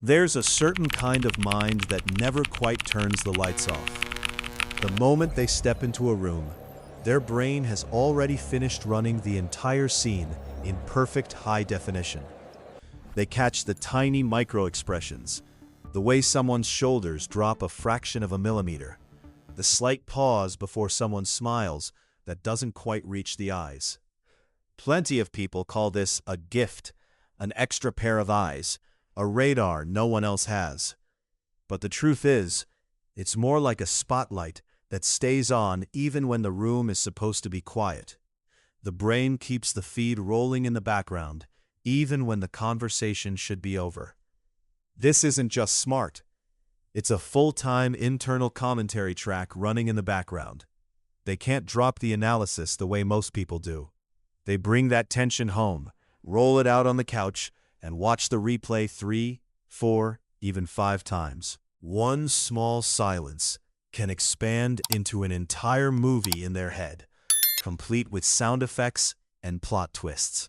There's a certain kind of mind that never quite turns the lights off. The moment they step into a room, their brain has already finished running the entire scene in perfect high definition. They catch the tiny micro-expressions, the way someone's shoulders drop a fraction of a millimeter, the slight pause before someone smiles that doesn't quite reach the eyes. Plenty of people call this a gift, an extra pair of eyes, a radar no one else has. But the truth is, it's more like a spotlight that stays on even when the room is supposed to be quiet. The brain keeps the feed rolling in the background, even when the conversation should be over. This isn't just smart. It's a full-time internal commentary track running in the background. They can't drop the analysis the way most people do. They bring that tension home, roll it out on the couch, and watch the replay 3, 4, even 5 times. One small silence can expand into an entire movie in their head, complete with sound effects and plot twists.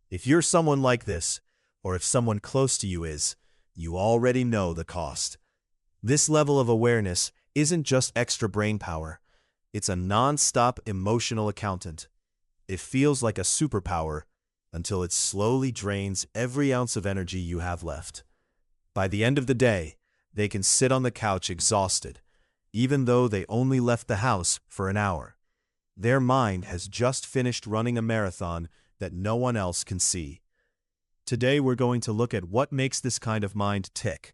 If you're someone like this, or if someone close to you is, you already know the cost. This level of awareness isn't just extra brain power. It's a non-stop emotional accountant. It feels like a superpower until it slowly drains every ounce of energy you have left. By the end of the day, they can sit on the couch exhausted, even though they only left the house for an hour. Their mind has just finished running a marathon that no one else can see. Today we're going to look at what makes this kind of mind tick,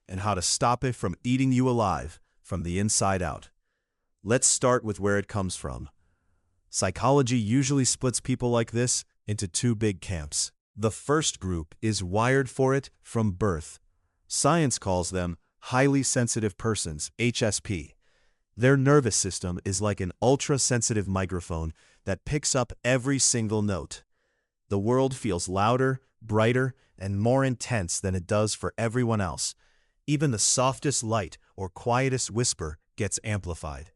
and how to stop it from eating you alive from the inside out. Let's start with where it comes from. Psychology usually splits people like this into 2 big camps. The first group is wired for it from birth. Science calls them highly sensitive persons, HSP. Their nervous system is like an ultra-sensitive microphone that picks up every single note. The world feels louder, brighter, and more intense than it does for everyone else. Even the softest light or quietest whisper gets amplified.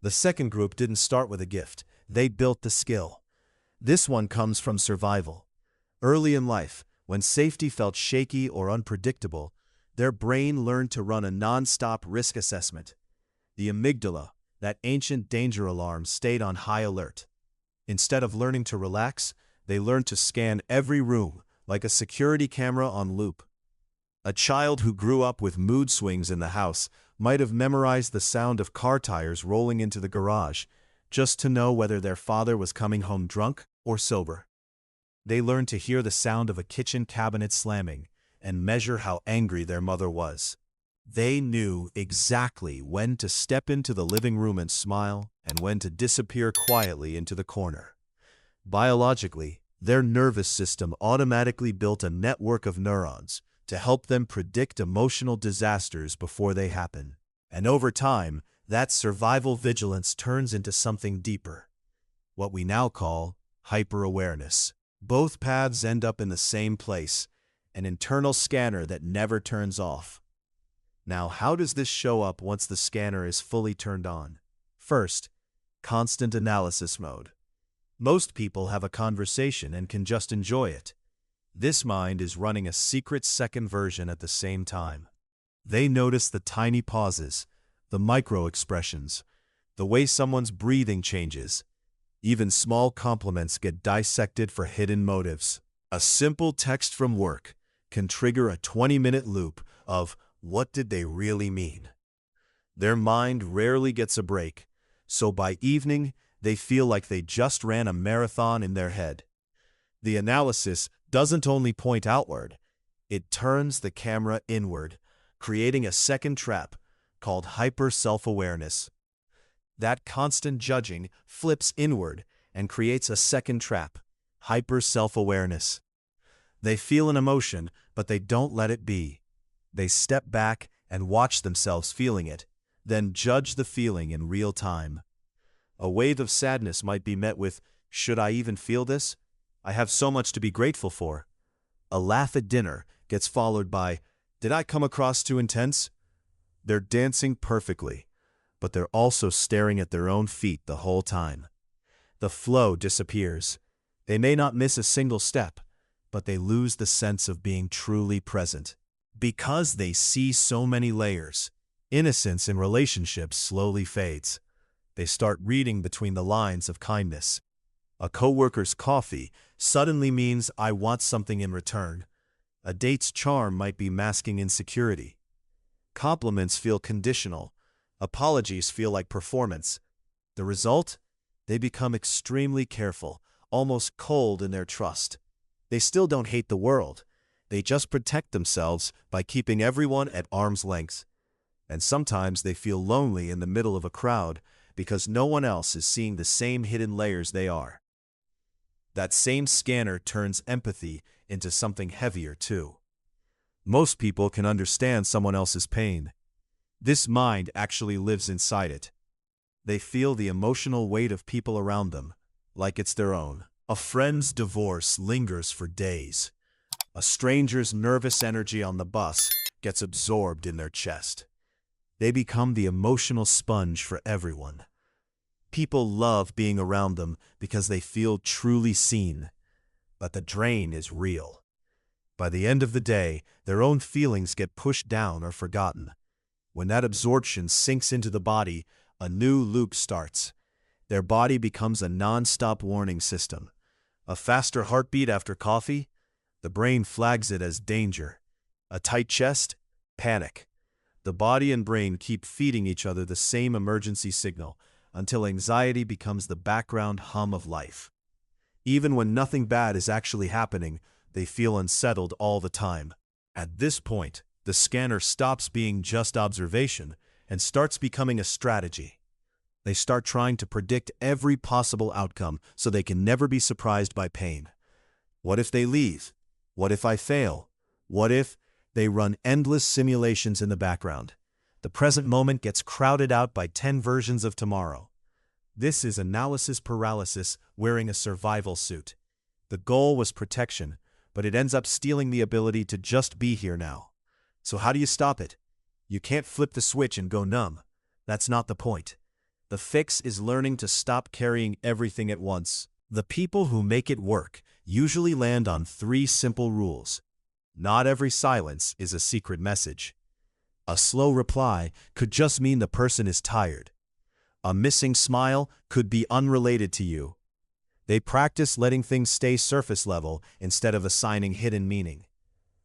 The second group didn't start with a gift. They built the skill. This one comes from survival. Early in life, when safety felt shaky or unpredictable, their brain learned to run a non-stop risk assessment. The amygdala, that ancient danger alarm, stayed on high alert. Instead of learning to relax, they learned to scan every room like a security camera on loop. A child who grew up with mood swings in the house might have memorized the sound of car tires rolling into the garage, just to know whether their father was coming home drunk or sober. They learned to hear the sound of a kitchen cabinet slamming and measure how angry their mother was. They knew exactly when to step into the living room and smile, and when to disappear quietly into the corner. Biologically, their nervous system automatically built a network of neurons to help them predict emotional disasters before they happen. And over time, that survival vigilance turns into something deeper, what we now call hyper-awareness. Both paths end up in the same place, an internal scanner that never turns off. Now, how does this show up once the scanner is fully turned on? First, constant analysis mode. Most people have a conversation and can just enjoy it. This mind is running a secret second version at the same time. They notice the tiny pauses, the micro-expressions, the way someone's breathing changes. Even small compliments get dissected for hidden motives. A simple text from work can trigger a 20-minute loop of what did they really mean? Their mind rarely gets a break, so by evening, they feel like they just ran a marathon in their head. The analysis doesn't only point outward, it turns the camera inward, creating a second trap called hyper-self-awareness. That constant judging flips inward and creates a second trap, hyper-self-awareness. They feel an emotion, but they don't let it be. They step back and watch themselves feeling it, then judge the feeling in real time. A wave of sadness might be met with, "Should I even feel this? I have so much to be grateful for." A laugh at dinner gets followed by, "Did I come across too intense?" They're dancing perfectly, but they're also staring at their own feet the whole time. The flow disappears. They may not miss a single step, but they lose the sense of being truly present. Because they see so many layers, innocence in relationships slowly fades. They start reading between the lines of kindness. A coworker's coffee suddenly means I want something in return. A date's charm might be masking insecurity. Compliments feel conditional. Apologies feel like performance. The result? They become extremely careful, almost cold in their trust. They still don't hate the world. They just protect themselves by keeping everyone at arm's length. And sometimes they feel lonely in the middle of a crowd because no one else is seeing the same hidden layers they are. That same scanner turns empathy into something heavier too. Most people can understand someone else's pain. This mind actually lives inside it. They feel the emotional weight of people around them, like it's their own. A friend's divorce lingers for days. A stranger's nervous energy on the bus gets absorbed in their chest. They become the emotional sponge for everyone. People love being around them because they feel truly seen. But the drain is real. By the end of the day, their own feelings get pushed down or forgotten. When that absorption sinks into the body, a new loop starts. Their body becomes a non-stop warning system. A faster heartbeat after coffee? The brain flags it as danger. A tight chest? Panic. The body and brain keep feeding each other the same emergency signal until anxiety becomes the background hum of life. Even when nothing bad is actually happening, they feel unsettled all the time. At this point, the scanner stops being just observation and starts becoming a strategy. They start trying to predict every possible outcome so they can never be surprised by pain. What if they leave? What if I fail? What if? They run endless simulations in the background. The present moment gets crowded out by 10 versions of tomorrow. This is analysis paralysis wearing a survival suit. The goal was protection, but it ends up stealing the ability to just be here now. So how do you stop it? You can't flip the switch and go numb. That's not the point. The fix is learning to stop carrying everything at once. The people who make it work usually land on 3 simple rules. Not every silence is a secret message. A slow reply could just mean the person is tired. A missing smile could be unrelated to you. They practice letting things stay surface level instead of assigning hidden meaning.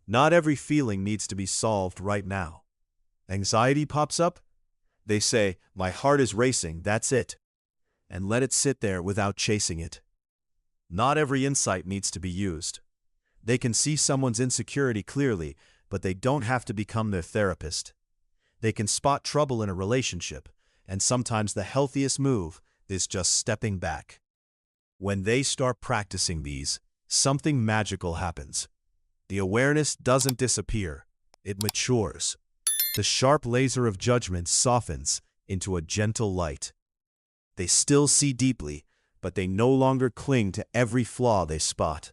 Not every feeling needs to be solved right now. Anxiety pops up? They say, my heart is racing, that's it. And let it sit there without chasing it. Not every insight needs to be used. They can see someone's insecurity clearly, but they don't have to become their therapist. They can spot trouble in a relationship, and sometimes the healthiest move is just stepping back. When they start practicing these, something magical happens. The awareness doesn't disappear, it matures. The sharp laser of judgment softens into a gentle light. They still see deeply, but they no longer cling to every flaw they spot.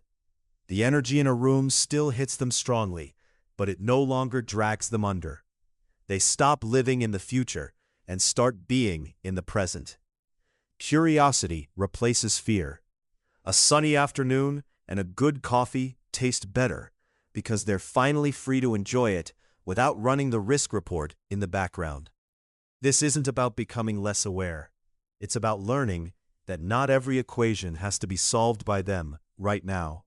The energy in a room still hits them strongly, but it no longer drags them under. They stop living in the future and start being in the present. Curiosity replaces fear. A sunny afternoon and a good coffee taste better because they're finally free to enjoy it without running the risk report in the background. This isn't about becoming less aware. It's about learning that not every equation has to be solved by them right now.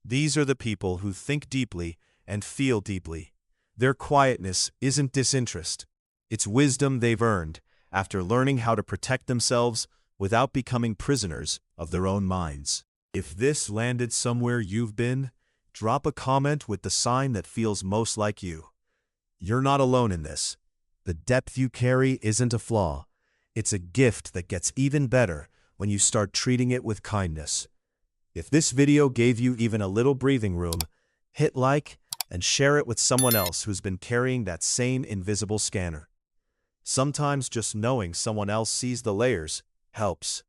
These are the people who think deeply and feel deeply. Their quietness isn't disinterest. It's wisdom they've earned after learning how to protect themselves without becoming prisoners of their own minds. If this landed somewhere you've been, drop a comment with the sign that feels most like you. You're not alone in this. The depth you carry isn't a flaw. It's a gift that gets even better when you start treating it with kindness. If this video gave you even a little breathing room, hit like and share it with someone else who's been carrying that same invisible scanner. Sometimes just knowing someone else sees the layers helps.